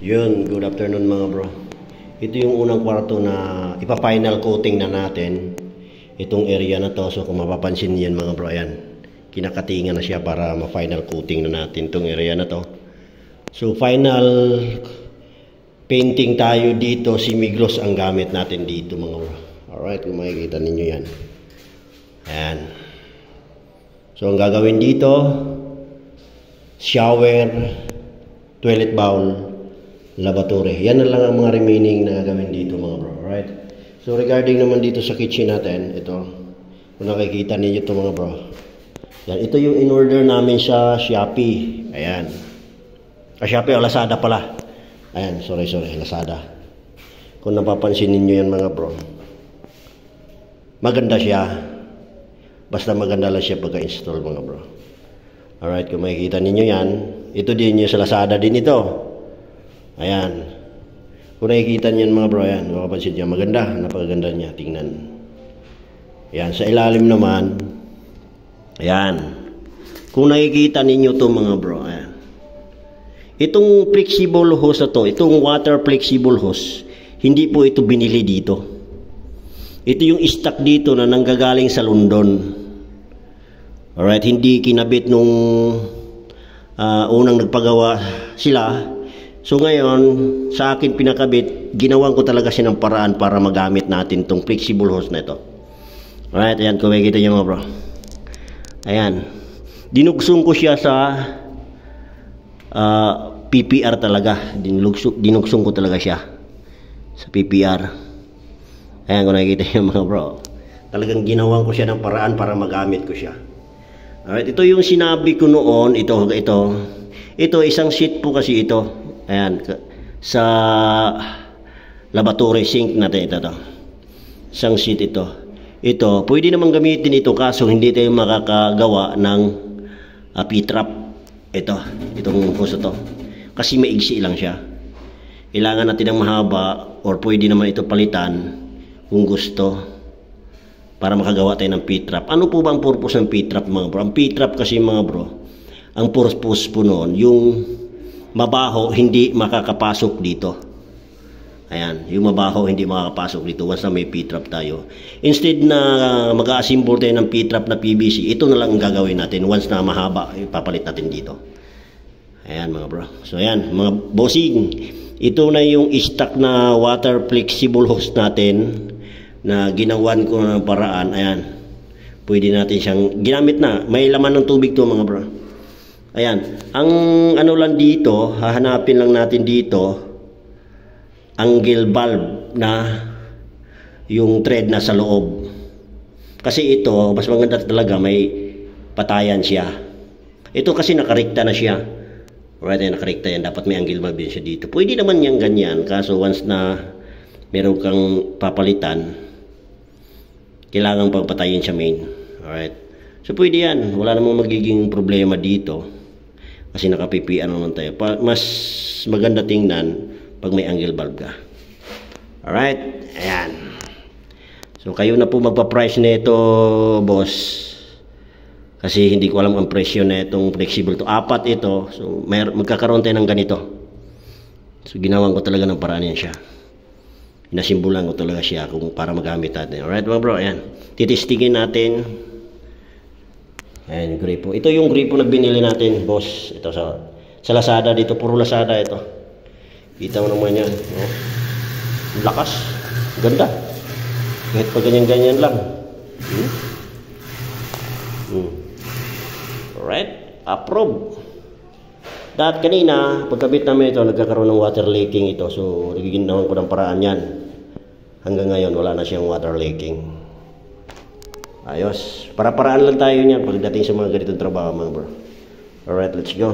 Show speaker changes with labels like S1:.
S1: Yun, good afternoon mga bro. Ito yung unang kwarto na ipa-final coating na natin. Itong area na to. So kung mapapansin niyan mga bro, ayan. Kinakatingan na siya para ma-final coating na natin itong area na to. So final painting tayo dito. Si Migros ang gamit natin dito mga bro. Alright, kung makikita ninyo yan. Ayan. So ang gagawin dito, shower, toilet bowl, lavatory. Yan na lang ang mga remaining na gagawin dito mga bro. Alright. So regarding naman dito sa kitchen natin, ito. Kung nakikita ninyo ito mga bro. Yan. Ito yung in-order namin sa Shopee. Ayan. Shopee o Lazada pala. Ayan. Sorry. Lazada. Kung napapansin ninyo yan mga bro. Maganda siya. Basta maganda lang siya pagka-install mga bro. Alright. Kung makikita ninyo yan. Ito din yung sa Lazada din ito. Ayan. Kung nakikita niyan mga bro, ayan, makapansin niya, maganda, napakaganda niya, tingnan. Ayan, sa ilalim naman, ayan. Kung nakikita ninyo to mga bro, ayan. Itong flexible hose na to, itong water flexible hose, hindi po ito binili dito. Ito yung stock dito na nanggagaling sa London. Alright, hindi kinabit nung unang nagpagawa sila. So ngayon, sa akin pinakabit, ginawan ko talaga siya ng paraan para magamit natin itong flexible hose na ito. Alright, ayan, kung makikita nyo mga bro. Ayan. Dinugsong ko siya sa PPR talaga. Dinugsong ko talaga siya sa PPR. Ayan, kung nakikita nyo mga bro. Talagang ginawan ko siya ng paraan para magamit ko siya. Alright, ito yung sinabi ko noon. Ito isang sheet po kasi ito. Ayan, sa lavatory sink natin ito. Isang sheet ito. Ito, pwede naman gamitin ito kaso hindi tayo makakagawa ng P-trap. Itong hose ito. Kasi maigsi lang siya. Kailangan natin ng mahaba or pwede naman ito palitan kung gusto para makagawa tayo ng P-trap. Ano po ba ang purpose ng P-trap mga bro? Ang P-trap kasi mga bro, ang purpose po noon, yung mabaho hindi makakapasok dito. Ayan, yung mabaho hindi makakapasok dito once na may P-trap tayo. Instead na mag-assemble tayo ng P-trap na PVC, ito na lang ang gagawin natin once na mahaba, ipapalit natin dito. Ayan mga bro. So ayan, mga bossing, ito na yung stock na water flexible hose natin na ginawan ko ng paraan. Ayan, pwede natin siyang ginamit na. May laman ng tubig to mga bro. Ayan, ang ano lang dito, hahanapin lang natin dito, angle bulb na yung thread na sa loob. Kasi ito, mas maganda talaga, may patayan siya. Ito kasi nakarekta na siya. Alright, nakarekta yan, dapat may angle bulb din siya dito. Pwede naman yung ganyan, kaso once na meron kang papalitan, kailangan pang patayin siya main. Alright, so pwede yan, wala namang magiging problema dito. Kasi naka-PPR naman tayo. Mas maganda tingnan pag may angle bulb ka. Alright. Ayan. So kayo na po magpa-price na ito, boss. Kasi hindi ko alam ang presyo na itong flexible to. 4 ito. So magkakaroon tayo ng ganito. So ginawan ko talaga ng paraan yan siya. Inasimbulan ko talaga siya kung para magamit natin. Alright mga bro. Ayan. Titistingin natin. Ayan yung gripo. Ito yung gripo na binili natin, boss. Ito sa Lazada dito. Puro Lazada ito. Kita mo naman yan. Oh. Lakas. Ganda. Kahit pa ganyan-ganyan lang. Alright. Approve. Dahil kanina, pagkabit namin ito, nagkakaroon ng water leaking ito. So, nagiginawan ko ng paraan yan. Hanggang ngayon, wala na siyang water leaking. Ayos. Para-paraan lang tayo niyan pagdating sa mga ganitong trabaho mga bro. Alright, let's go.